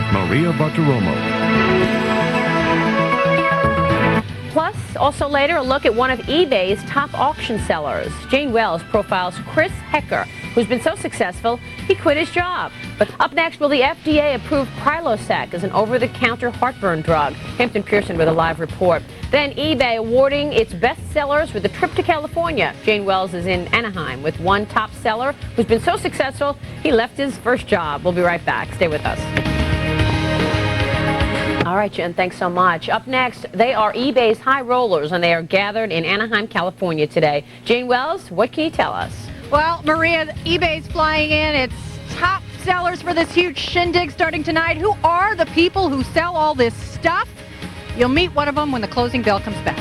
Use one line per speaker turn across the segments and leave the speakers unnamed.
with Maria Bartiromo.
Plus, also later, a look at one of eBay's top auction sellers. Jane Wells profiles Chris Hecker, who's been so successful, he quit his job. But up next, will the FDA approve Prilosec as an over-the-counter heartburn drug? Hampton Pearson with a live report. Then eBay awarding its best sellers with a trip to California. Jane Wells is in Anaheim with one top seller who's been so successful, he left his first job. We'll be right back. Stay with us. All right, Jen, thanks so much. Up next, they are eBay's high rollers, and they are gathered in Anaheim, California today. Jane Wells, what can you tell us?
Well, Maria, eBay's flying in its top sellers for this huge shindig starting tonight. Who are the people who sell all this stuff? You'll meet one of them when the closing bell comes back.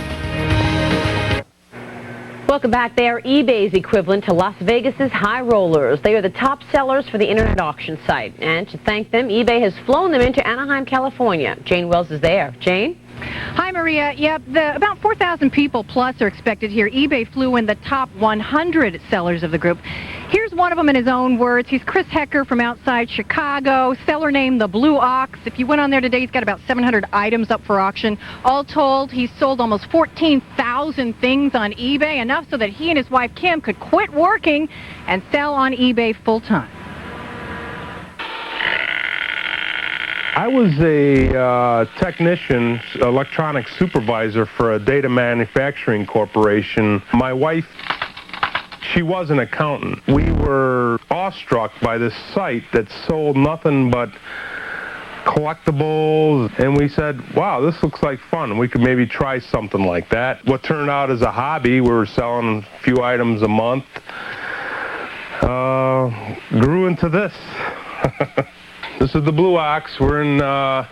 Welcome back. They are eBay's equivalent to Las Vegas's high rollers. They are the top sellers for the internet auction site. And to thank them, eBay has flown them into Anaheim, California. Jane Wells is there. Jane?
Hi, Maria. Yep, about 4,000 people plus are expected here. eBay flew in the top 100 sellers of the group. Here's one of them in his own words. He's Chris Hecker from outside Chicago, seller named the Blue Ox. If you went on there today, he's got about 700 items up for auction. All told, he's sold almost 14,000 things on eBay, enough so that he and his wife Kim could quit working and sell on eBay full-time.
I was a technician, electronic supervisor for a data manufacturing corporation. My wife, she was an accountant. We were awestruck by this site that sold nothing but collectibles, and we said, wow, this looks like fun. We could maybe try something like that. What turned out as a hobby, we were selling a few items a month, grew into this. This is the Blue Ox. We're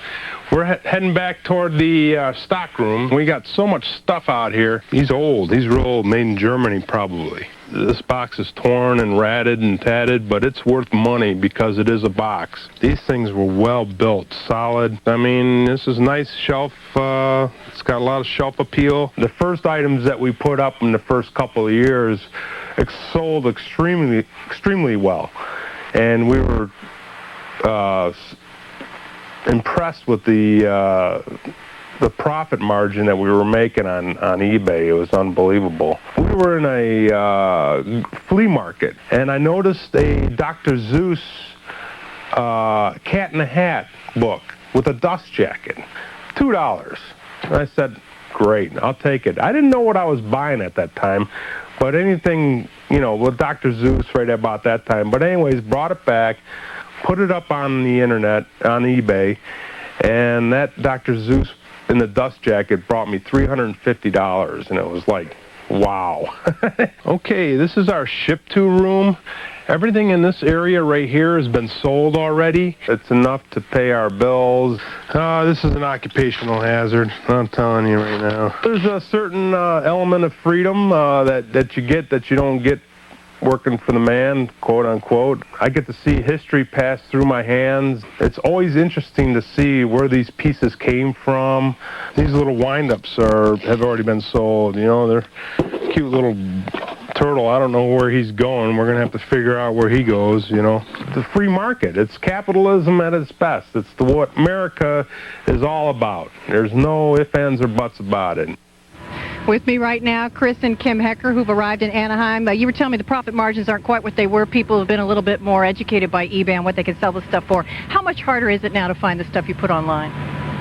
heading back toward the stock room. We got so much stuff out here. He's old. He's real old, made in Germany probably. This box is torn and ratted and tatted, but it's worth money because it is a box. These things were well built, solid. I mean, this is nice shelf. It's got a lot of shelf appeal. The first items that we put up in the first couple of years sold extremely well, and we were impressed with the profit margin that we were making on eBay. It was unbelievable. We were in a flea market, and I noticed a Dr. Seuss Cat in the Hat book with a dust jacket, $2. And I said, great, I'll take it. I didn't know what I was buying at that time, but anything, you know, with Dr. Seuss right about that time. But anyways, brought it back, put it up on the internet, on eBay, and that Dr. Seuss in the dust jacket brought me $350, and it was like, wow. Okay, this is our ship-to room. Everything in this area right here has been sold already. It's enough to pay our bills. This is an occupational hazard, I'm telling you right now. There's a certain element of freedom that you get that you don't get working for the man, quote unquote. I get to see history pass through my hands. It's always interesting to see where these pieces came from. These little wind-ups have already been sold. You know, they're cute little turtle. I don't know where he's going. We're going to have to figure out where he goes, you know. The free market. It's capitalism at its best. It's what America is all about. There's no ifs, ands, or buts about it.
With me right now, Chris and Kim Hecker, who've arrived in Anaheim. You were telling me the profit margins aren't quite what they were. People have been a little bit more educated by eBay on what they can sell the stuff for. How much harder is it now to find the stuff you put online?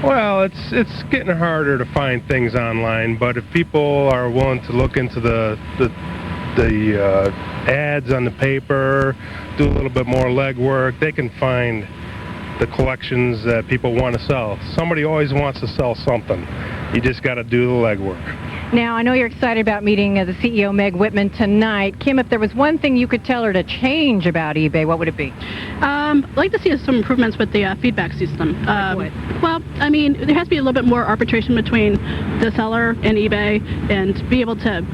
Well, it's getting harder to find things online, but if people are willing to look into the ads on the paper, do a little bit more legwork, they can find the collections that people want to sell. Somebody always wants to sell something. You just got to do the legwork.
Now, I know you're excited about meeting the CEO, Meg Whitman, tonight. Kim, if there was one thing you could tell her to change about eBay, what would it be?
I'd like to see some improvements with the feedback system.
What?
Well, I mean, there has to be a little bit more arbitration between the seller and eBay, and be able to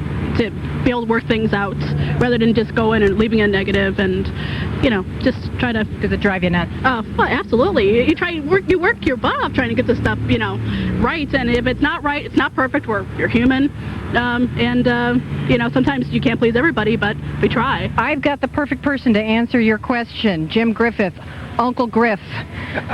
work things out rather than just go in and leaving a negative and, you know, just try to.
Does it drive you nuts?
Well, absolutely. You work your butt off trying to get this stuff, you know, right. And if it's not right, it's not perfect. You're human, you know, sometimes you can't please everybody, but we try.
I've got the perfect person to answer your question, Jim Griffith. Uncle Griff,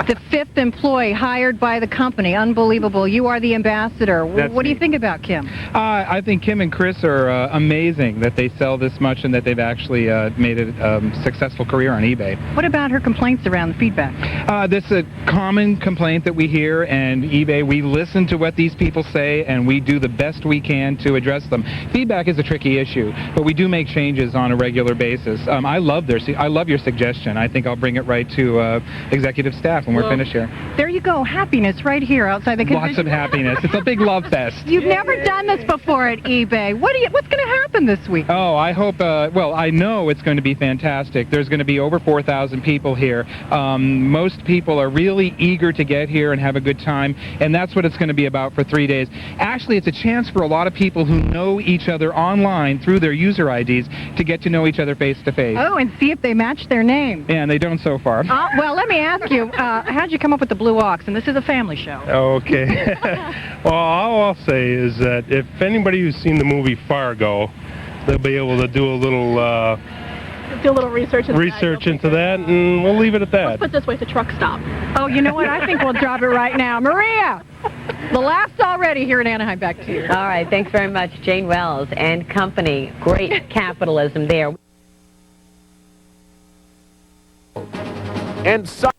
the 5th employee hired by the company. Unbelievable. You are the ambassador. What do you think about Kim?
I think Kim and Chris are amazing that they sell this much and that they've actually made a successful career on eBay.
What about her complaints around the feedback?
This is a common complaint that we hear, and eBay, we listen to what these people say, and we do the best we can to address them. Feedback is a tricky issue, but we do make changes on a regular basis. I love your suggestion. I think I'll bring it right to executive staff when we're finished here.
There you go. Happiness right here outside the convention.
Lots of happiness. It's a big love fest.
You've never done this before at eBay. What's going to happen this week?
Oh, I hope, I know it's going to be fantastic. There's going to be over 4,000 people here. Most people are really eager to get here and have a good time, and that's what it's going to be about for 3 days. Actually, it's a chance for a lot of people who know each other online through their user IDs to get to know each other face to face.
Oh, and see if they match their name.
And they don't so far.
Well, let me ask you, how'd you come up with the Blue Ox? And this is a family show.
Okay. Well, all I'll say is that if anybody who's seen the movie Fargo, they'll be able to do a little
research
into that, and we'll leave it at that.
Let's put it this way, it's a truck stop.
Oh, you know what? I think we'll drop it right now. Maria, the laugh's already here in Anaheim. Back to you.
All right, thanks very much, Jane Wells and company. Great capitalism there.
And some